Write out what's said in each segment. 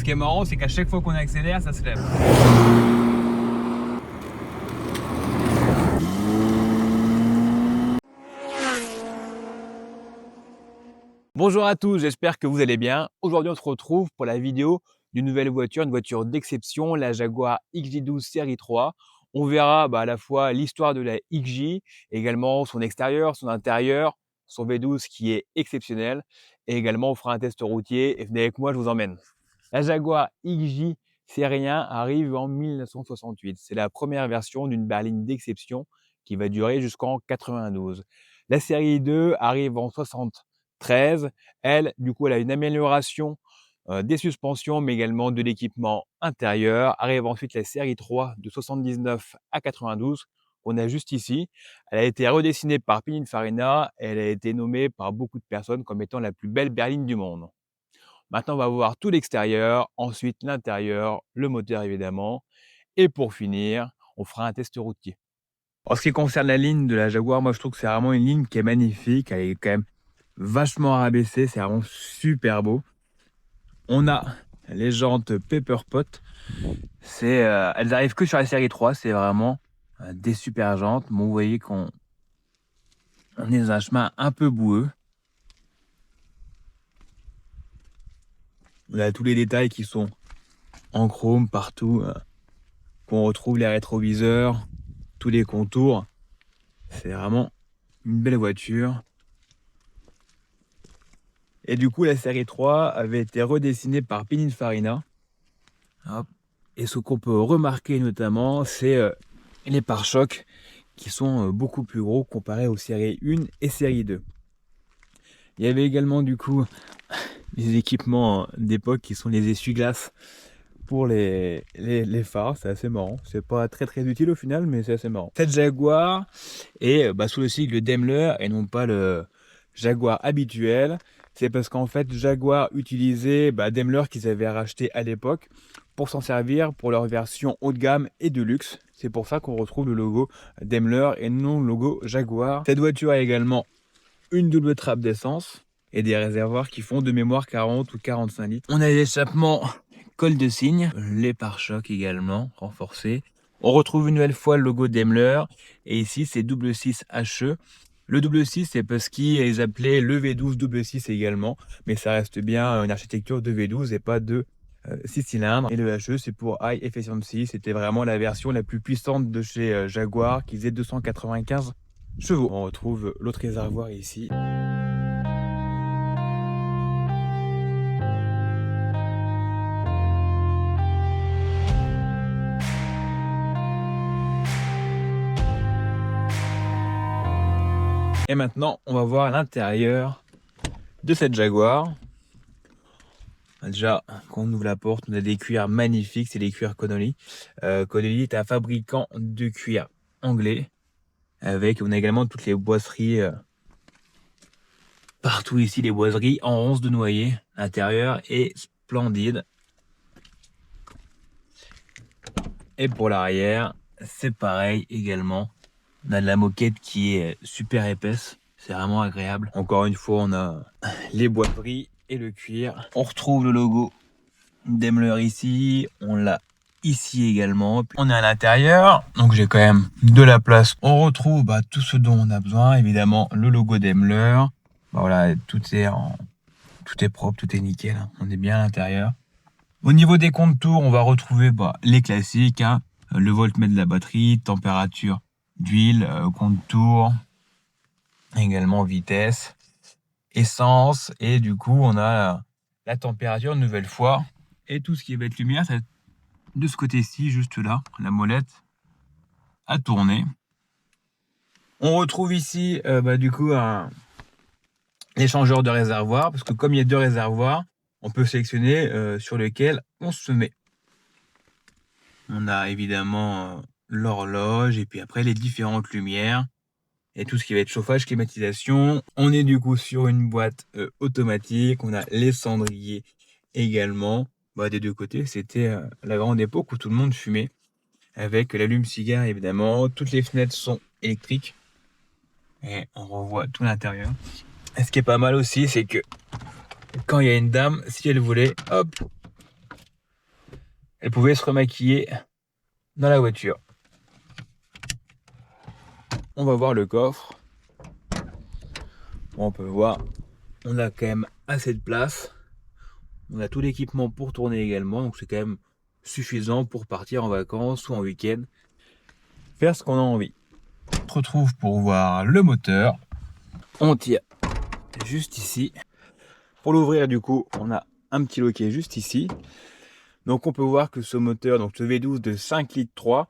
qui est marrant, c'est qu'à chaque fois qu'on accélère, ça se lève. Bonjour à tous, j'espère que vous allez bien. Aujourd'hui, on se retrouve pour la vidéo d'une nouvelle voiture, une voiture d'exception, la Jaguar XJ12 série 3. On verra à la fois l'histoire de la XJ, également son extérieur, son intérieur, son V12 qui est exceptionnel. Et également, on fera un test routier et venez avec moi, je vous emmène. La Jaguar XJ série 1 arrive en 1968. C'est la première version d'une berline d'exception qui va durer jusqu'en 92. La série 2 arrive en 73. Elle, du coup, elle a une amélioration des suspensions, mais également de l'équipement intérieur. Arrive ensuite la série 3 de 79 à 92. On a juste ici. Elle a été redessinée par Pininfarina. Elle a été nommée par beaucoup de personnes comme étant la plus belle berline du monde. Maintenant, on va voir tout l'extérieur, ensuite l'intérieur, le moteur évidemment. Et pour finir, on fera un test routier. En ce qui concerne la ligne de la Jaguar, moi je trouve que c'est vraiment une ligne qui est magnifique. Elle est quand même vachement rabaissée, c'est vraiment super beau. On a les jantes Pepper Pot. Elles arrivent que sur la série 3, c'est vraiment des super jantes. Bon, vous voyez qu'on est dans un chemin un peu boueux. On a tous les détails qui sont en chrome partout, qu'on retrouve les rétroviseurs, tous les contours. C'est vraiment une belle voiture. Et du coup, la série 3 avait été redessinée par Pininfarina. Hop. Et ce qu'on peut remarquer notamment, c'est les pare-chocs qui sont beaucoup plus gros comparés aux séries 1 et série 2. Il y avait également du coup les équipements d'époque qui sont les essuie-glaces pour les phares. C'est assez marrant. C'est pas très utile au final, mais c'est assez marrant. Cette Jaguar est sous le sigle Daimler et non pas le Jaguar habituel. C'est parce qu'en fait Jaguar utilisait Daimler qu'ils avaient racheté à l'époque pour s'en servir pour leur version haut de gamme et de luxe. C'est pour ça qu'on retrouve le logo Daimler et non le logo Jaguar. Cette voiture a également une double trappe d'essence et des réservoirs qui font de mémoire 40 ou 45 litres. On a les échappements col de cygne, les pare-chocs également renforcés. On retrouve une nouvelle fois le logo Daimler et ici c'est double 6 HE. Le double 6 c'est parce qu'ils appelaient le V12 double 6 également, mais ça reste bien une architecture de V12 et pas de 6 cylindres. Et le HE c'est pour High Efficiency, c'était vraiment la version la plus puissante de chez Jaguar qui faisait 295 chevaux. On retrouve l'autre réservoir ici. Et maintenant, on va voir l'intérieur de cette Jaguar. Déjà, quand on ouvre la porte, on a des cuirs magnifiques, c'est des cuirs Connolly. Connolly est un fabricant de cuir anglais. On a également toutes les boiseries, partout ici, les boiseries en ronces de noyer. L'intérieur est splendide. Et pour l'arrière, c'est pareil également. On a de la moquette qui est super épaisse. C'est vraiment agréable. Encore une fois, on a les boiseries et le cuir. On retrouve le logo Daimler ici. On l'a ici également. Puis on est à l'intérieur, donc j'ai quand même de la place. On retrouve tout ce dont on a besoin. Évidemment, le logo Daimler. Voilà, tout est propre, tout est nickel. On est bien à l'intérieur. Au niveau des contours, on va retrouver les classiques. Le voltmètre de la batterie, température d'huile, contour, également vitesse, essence, et du coup on a la température une nouvelle fois, et tout ce qui va être lumière, c'est de ce côté-ci, juste là, la molette à tourner. On retrouve ici du coup l'échangeur de réservoir, parce que comme il y a deux réservoirs, on peut sélectionner sur lequel on se met. On a évidemment l'horloge et puis après les différentes lumières et tout ce qui va être chauffage, climatisation. On est du coup sur une boîte automatique. On a les cendriers également. Des deux côtés, c'était la grande époque où tout le monde fumait avec l'allume-cigare évidemment. Toutes les fenêtres sont électriques et on revoit tout l'intérieur. Et ce qui est pas mal aussi, c'est que quand il y a une dame, si elle voulait, hop, elle pouvait se remaquiller dans la voiture. On va voir le coffre. Bon, on peut voir, on a quand même assez de place. On a tout l'équipement pour tourner également, donc c'est quand même suffisant pour partir en vacances ou en week-end. Faire ce qu'on a envie. On se retrouve pour voir le moteur. On tire juste ici. Pour l'ouvrir, du coup, on a un petit loquet juste ici. Donc on peut voir que ce moteur, donc ce V12 de 5 litres 3,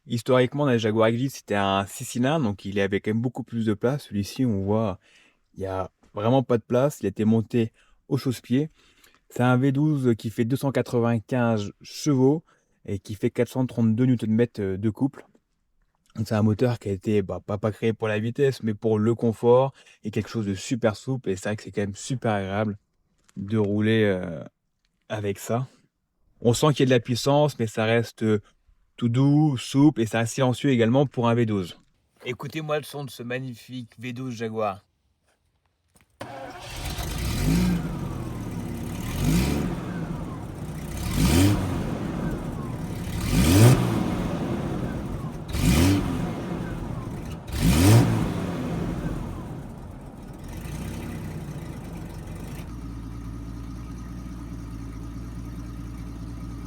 historiquement dans les Jaguar XJ c'était un 6 cylindres, donc il avait quand même beaucoup plus de place. Celui-ci, on voit, il n'y a vraiment pas de place. Il a été monté au chausse-pied. C'est un V12 qui fait 295 chevaux et qui fait 432 Nm de couple. C'est un moteur qui a été pas créé pour la vitesse, mais pour le confort et quelque chose de super souple. Et c'est vrai que c'est quand même super agréable de rouler avec ça. On sent qu'il y a de la puissance, mais ça reste tout doux, souple et ça reste silencieux également pour un V12. Écoutez-moi le son de ce magnifique V12 Jaguar.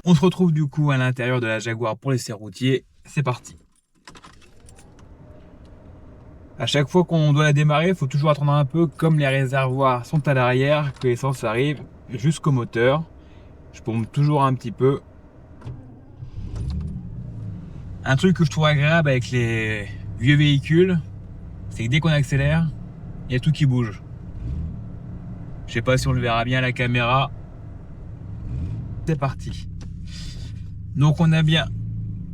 On se retrouve du coup à l'intérieur de la Jaguar pour l'essai routier. C'est parti. À chaque fois qu'on doit la démarrer, il faut toujours attendre un peu, comme les réservoirs sont à l'arrière, que l'essence arrive jusqu'au moteur. Je pompe toujours un petit peu. Un truc que je trouve agréable avec les vieux véhicules, c'est que dès qu'on accélère, il y a tout qui bouge. Je sais pas si on le verra bien à la caméra. C'est parti. Donc on a bien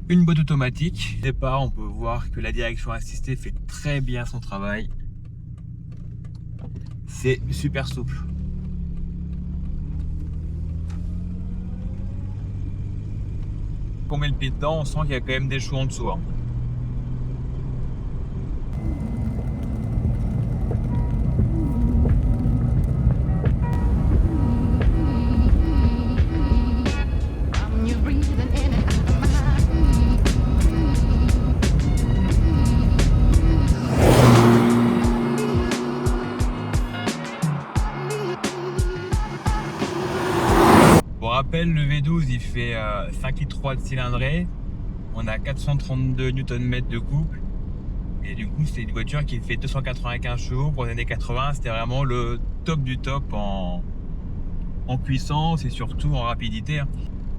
une boîte automatique. Au départ, on peut voir que la direction assistée fait très bien son travail. C'est super souple. Quand on met le pied dedans, on sent qu'il y a quand même des choux en dessous. Pour rappel, le V12 il fait 5,3 litres de cylindrée, on a 432 Nm de couple et du coup c'est une voiture qui fait 295 chevaux. Pour les années 80, c'était vraiment le top du top en puissance et surtout en rapidité.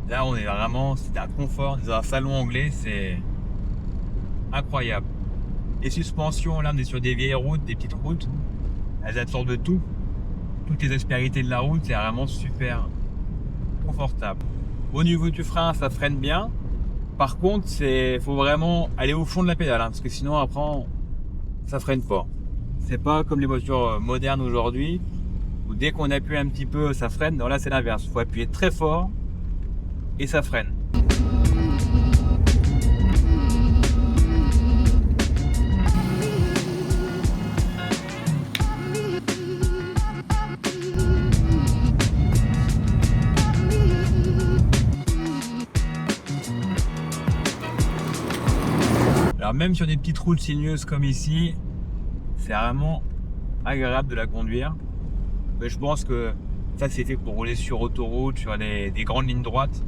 Là on est vraiment, c'est un confort, dans un salon anglais, c'est incroyable. Les suspensions, là on est sur des vieilles routes, des petites routes, elles absorbent tout, toutes les aspérités de la route, c'est vraiment super confortable. Au niveau du frein, ça freine bien. Par contre, faut vraiment aller au fond de la pédale, parce que sinon après, ça freine pas. C'est pas comme les voitures modernes aujourd'hui, où dès qu'on appuie un petit peu, ça freine. Non, là c'est l'inverse. Il faut appuyer très fort et ça freine. Alors même sur des petites routes sinueuses comme ici, c'est vraiment agréable de la conduire. Mais je pense que ça c'est fait pour rouler sur autoroute, sur des grandes lignes droites.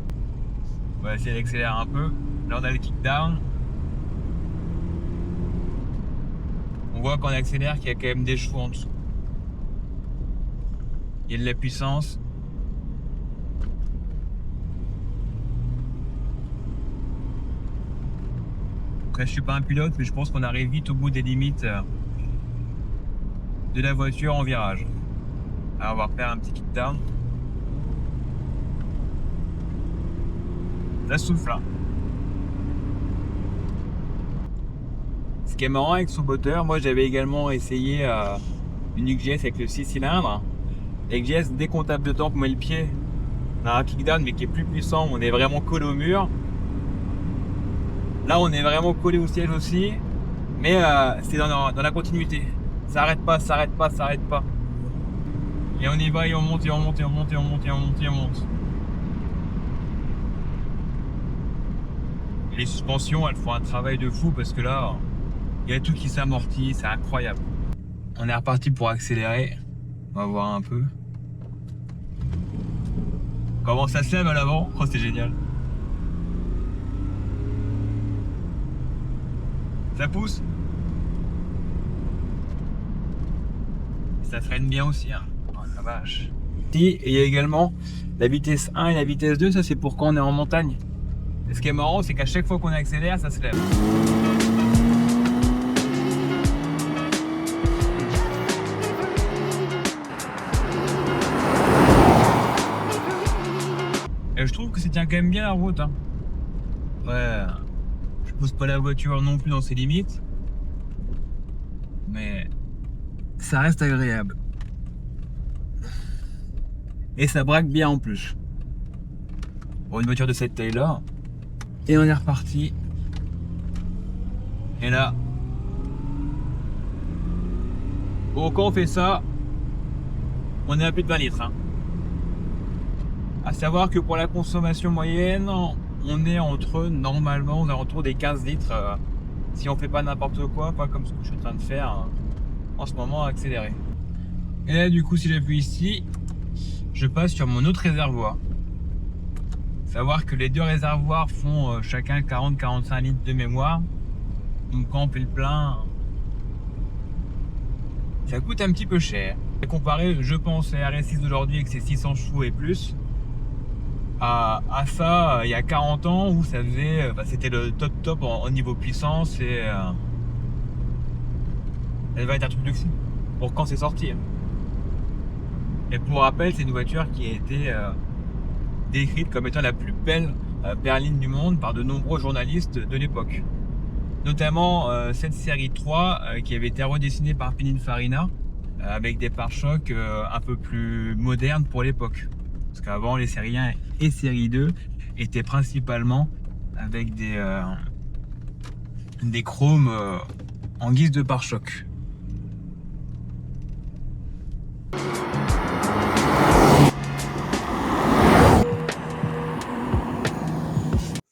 On va essayer d'accélérer un peu. Là on a le kickdown. On voit quand on accélère qu'il y a quand même des chevaux en dessous. Il y a de la puissance. Après, je suis pas un pilote, mais je pense qu'on arrive vite au bout des limites de la voiture en virage. Alors on va refaire un petit kickdown. Ça souffle là. Ce qui est marrant avec son moteur, moi j'avais également essayé une XJS avec le 6 cylindres. La XJS, dès qu'on tape dedans, qu'on met le pied, on a un kickdown mais qui est plus puissant, on est vraiment collé au mur. Là on est vraiment collé au siège aussi, mais c'est dans la continuité. Ça arrête pas, ça arrête pas, ça arrête pas. Et on y va et on monte et on monte et on monte et on monte et on monte et on monte. Et les suspensions, elles font un travail de fou parce que là, il y a tout qui s'amortit, c'est incroyable. On est reparti pour accélérer. On va voir un peu. Comment ça se lève à l'avant? Oh, c'est génial. Ça pousse. Ça freine bien aussi, hein. Oh la vache. Et il y a également la vitesse 1 et la vitesse 2, ça c'est pour quand on est en montagne. Et ce qui est marrant, c'est qu'à chaque fois qu'on accélère, ça se lève. Et je trouve que ça tient quand même bien la route, hein. Ouais, je pose pas la voiture non plus dans ses limites, mais ça reste agréable. Et ça braque bien en plus. Pour une voiture de cette taille-là. Et on est reparti. Et là, bon, quand on fait ça, on est à plus de 20 litres. Hein. À savoir que pour la consommation moyenne, on est normalement, aux alentours des 15 litres. Si on fait pas n'importe quoi, pas comme ce que je suis en train de faire en ce moment, accélérer. Et là, du coup, si j'appuie ici, je passe sur mon autre réservoir. Savoir que les deux réservoirs font chacun 40-45 litres de mémoire. Donc quand on fait le plein, ça coûte un petit peu cher. Comparé, je pense, à RS6 d'aujourd'hui avec ses 600 chevaux et plus, à ça, il y a 40 ans où ça faisait, c'était le top en niveau puissance et elle va être un truc de fou pour quand c'est sorti. Et pour rappel, c'est une voiture qui a été décrite comme étant la plus belle berline du monde par de nombreux journalistes de l'époque. Notamment cette série 3 qui avait été redessinée par Pininfarina avec des pare-chocs un peu plus modernes pour l'époque. Parce qu'avant, les séries 1 et série 2 étaient principalement avec des chromes en guise de pare-choc.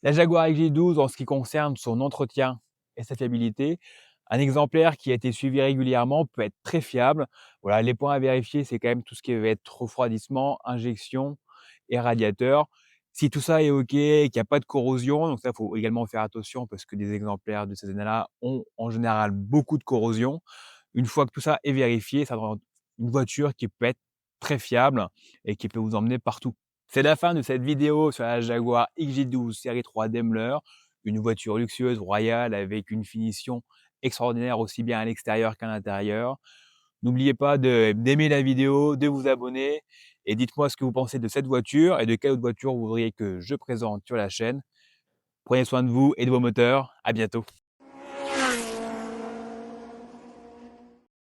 La Jaguar XJ12, en ce qui concerne son entretien et sa fiabilité, un exemplaire qui a été suivi régulièrement peut être très fiable. Voilà, les points à vérifier, c'est quand même tout ce qui va être refroidissement, injection et radiateur. Si tout ça est OK et qu'il n'y a pas de corrosion, donc ça, il faut également faire attention parce que des exemplaires de ces années-là ont en général beaucoup de corrosion. Une fois que tout ça est vérifié, ça rend une voiture qui peut être très fiable et qui peut vous emmener partout. C'est la fin de cette vidéo sur la Jaguar XJ12 série 3 Daimler, une voiture luxueuse, royale, avec une finition extraordinaire aussi bien à l'extérieur qu'à l'intérieur. N'oubliez pas d'aimer la vidéo, de vous abonner et dites-moi ce que vous pensez de cette voiture et de quelle autre voiture vous voudriez que je présente sur la chaîne. Prenez soin de vous et de vos moteurs. À bientôt.